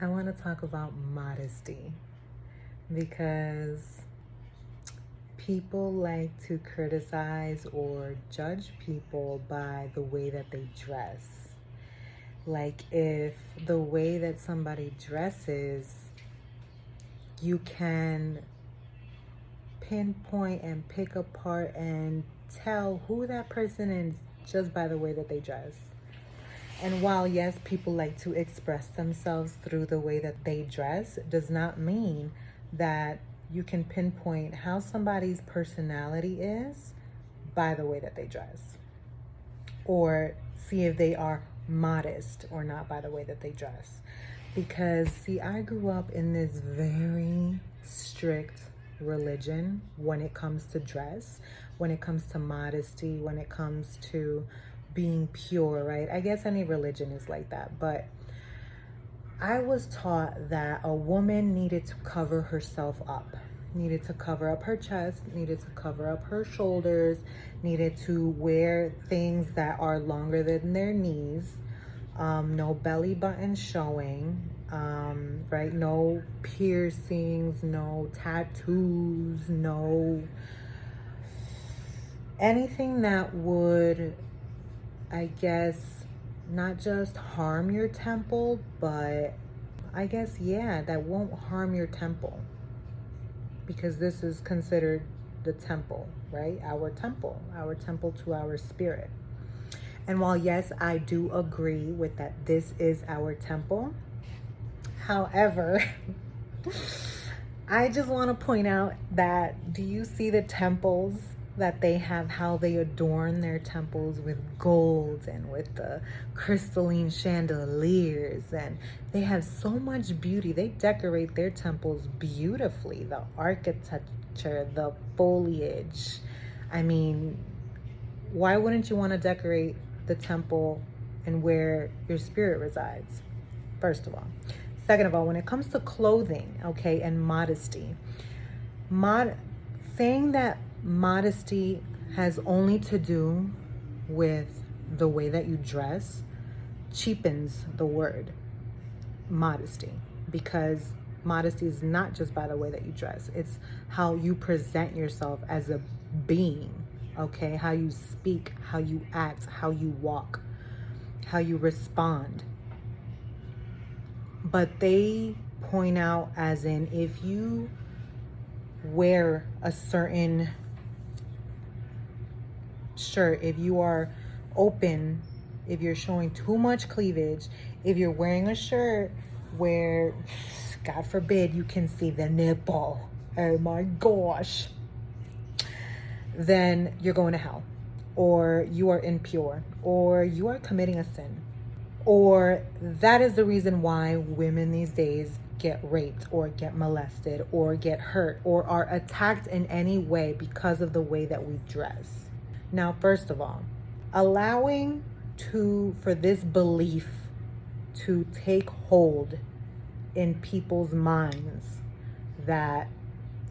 I want to talk about modesty because people like to criticize or judge people by the way that they dress. Like, if the way that somebody dresses, you can pinpoint and pick apart and tell who that person is just by the way that they dress. And while, yes, people like to express themselves through the way that they dress, does not mean that you can pinpoint how somebody's personality is by the way that they dress, or see if they are modest or not by the way that they dress. Because, see, I grew up in this very strict religion when it comes to dress, when it comes to modesty, when it comes to being pure, right? I guess any religion is like that, but I was taught that a woman needed to cover herself up, needed to cover up her chest, needed to cover up her shoulders, needed to wear things that are longer than their knees, no belly button showing, right? No piercings, no tattoos, no anything that would, I guess, not just harm your temple, but I guess, yeah, that won't harm your temple, because this is considered the temple, right? Our temple to our spirit. And while, yes, I do agree with that, this is our temple. However, I just want to point out that, do you see the temples that they have, how they adorn their temples with gold and with the crystalline chandeliers, and they have so much beauty. They decorate their temples beautifully. The architecture, the foliage. I mean, why wouldn't you want to decorate the temple and where your spirit resides? First of all. Second of all, when it comes to clothing, okay, and modesty, saying that modesty has only to do with the way that you dress cheapens the word modesty, because modesty is not just by the way that you dress, it's how you present yourself as a being, okay? How you speak, how you act, how you walk, how you respond. But they point out, as in, if you wear a certain shirt, if you are open, if you're showing too much cleavage, if you're wearing a shirt where, God forbid, you can see the nipple, oh my gosh, then you're going to hell, or you are impure, or you are committing a sin. Or that is the reason why women these days get raped or get molested or get hurt or are attacked in any way because of the way that we dress. Now, first of all, allowing for this belief to take hold in people's minds that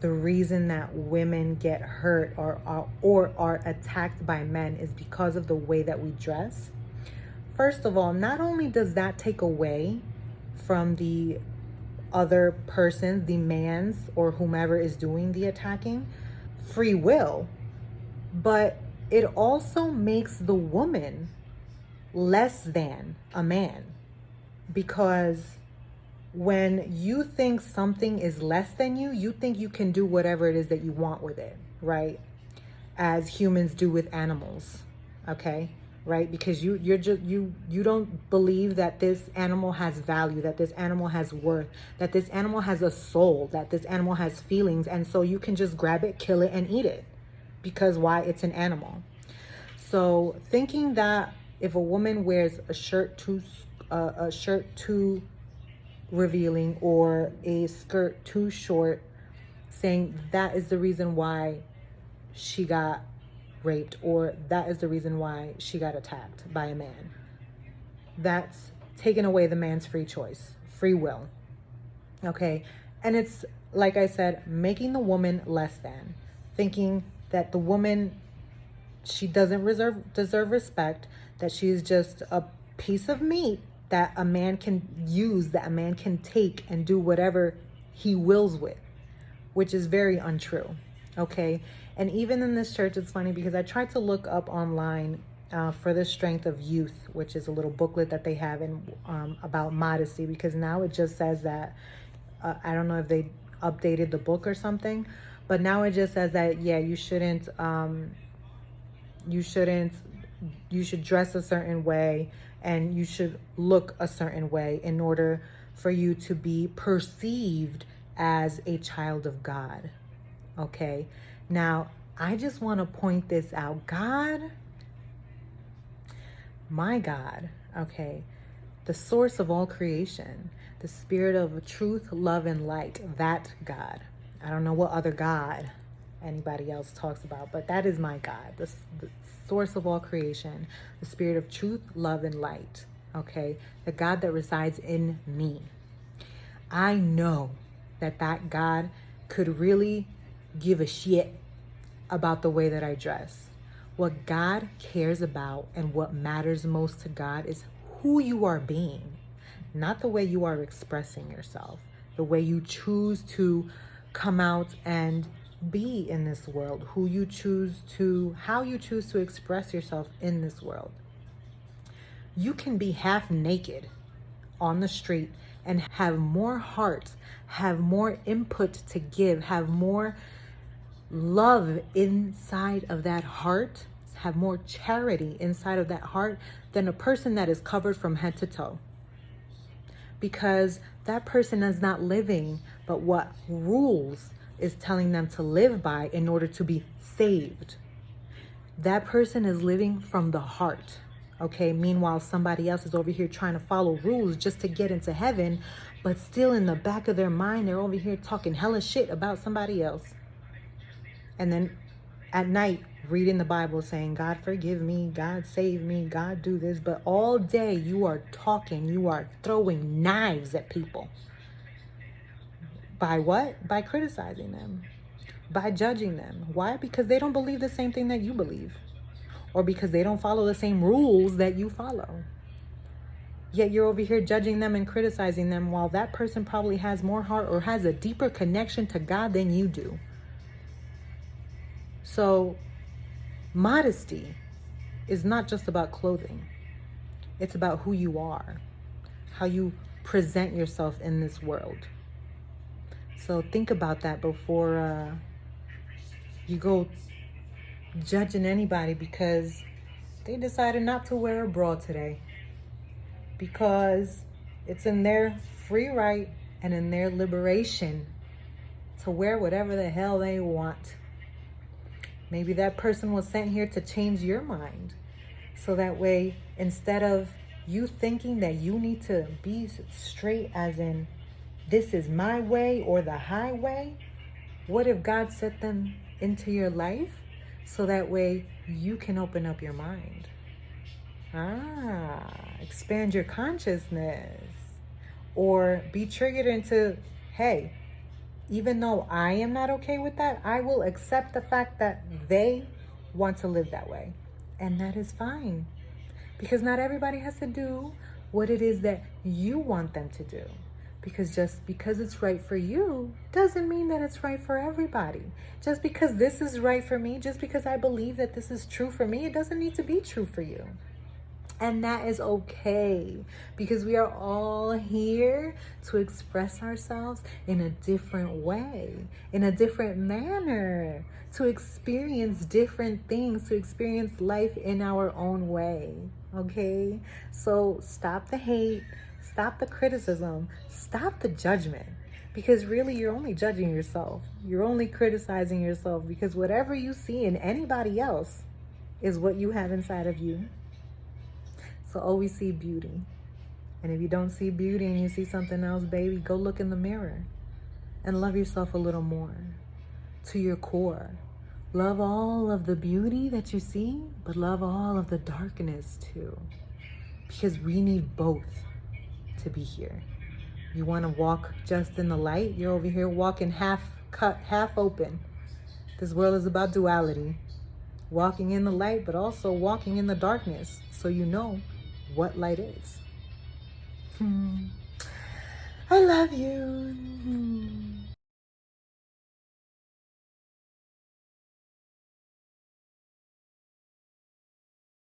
the reason that women get hurt or are attacked by men is because of the way that we dress. First of all, not only does that take away from the other person, the man's or whomever is doing the attacking, free will, but it also makes the woman less than a man. Because when you think something is less than you, you think you can do whatever it is that you want with it, right? As humans do with animals, okay? Right? Because you don't believe that this animal has value, that this animal has worth, that this animal has a soul, that this animal has feelings, and so you can just grab it, kill it, and eat it. Because why? It's an animal. So thinking that if a woman wears a shirt too revealing or a skirt too short, saying that is the reason why she got raped or that is the reason why she got attacked by a man, that's taking away the man's free choice, free will, okay? And it's, like I said, making the woman less than, thinking that the woman, she doesn't deserve respect, that she is just a piece of meat that a man can use, that a man can take and do whatever he wills with, which is very untrue. Okay. And even in this church, it's funny because I tried to look up online for the strength of youth, which is a little booklet that they have in about modesty, because now it just says that I don't know if they updated the book or something, but now it just says that, yeah, you should dress a certain way and you should look a certain way in order for you to be perceived as a child of God. Okay. Now, I just want to point this out. God, my God, okay, the source of all creation, the spirit of truth, love, and light, that God. I don't know what other God anybody else talks about, but that is my God, the source of all creation, the spirit of truth, love, and light, okay, the God that resides in me. I know that God could really give a shit about the way that I dress. What God cares about and what matters most to God is who you are being, not the way you are expressing yourself, the way you choose to come out and be in this world, how you choose to express yourself in this world. You can be half naked on the street and have more heart, have more input to give, have more love inside of that heart, have more charity inside of that heart than a person that is covered from head to toe. Because that person is not living but what rules is telling them to live by in order to be saved. That person is living from the heart. Okay, meanwhile, somebody else is over here trying to follow rules just to get into heaven, but still in the back of their mind, they're over here talking hella shit about somebody else. And then at night, reading the Bible saying, God forgive me, God save me, God do this. But all day you are talking, you are throwing knives at people. By what? By criticizing them, by judging them. Why? Because they don't believe the same thing that you believe, or because they don't follow the same rules that you follow. Yet you're over here judging them and criticizing them while that person probably has more heart or has a deeper connection to God than you do. So modesty is not just about clothing. It's about who you are, how you present yourself in this world. So think about that before you go judging anybody because they decided not to wear a bra today. Because it's in their free right and in their liberation to wear whatever the hell they want. Maybe that person was sent here to change your mind. So that way, instead of you thinking that you need to be straight as in, this is my way or the highway, what if God set them into your life so that way you can open up your mind? Expand your consciousness. Or be triggered into, hey, even though I am not okay with that, I will accept the fact that they want to live that way. And that is fine. Because not everybody has to do what it is that you want them to do. Because just because it's right for you doesn't mean that it's right for everybody. Just because this is right for me, just because I believe that this is true for me, it doesn't need to be true for you. And that is okay, because we are all here to express ourselves in a different way, in a different manner, to experience different things, to experience life in our own way, okay? So stop the hate, stop the criticism, stop the judgment, because really you're only judging yourself. You're only criticizing yourself because whatever you see in anybody else is what you have inside of you. So always see beauty. And if you don't see beauty and you see something else, baby, go look in the mirror and love yourself a little more to your core. Love all of the beauty that you see, but love all of the darkness too. Because we need both to be here. You want to walk just in the light? You're over here walking half cut, half open. This world is about duality. Walking in the light, but also walking in the darkness. So you know what light is. I love you.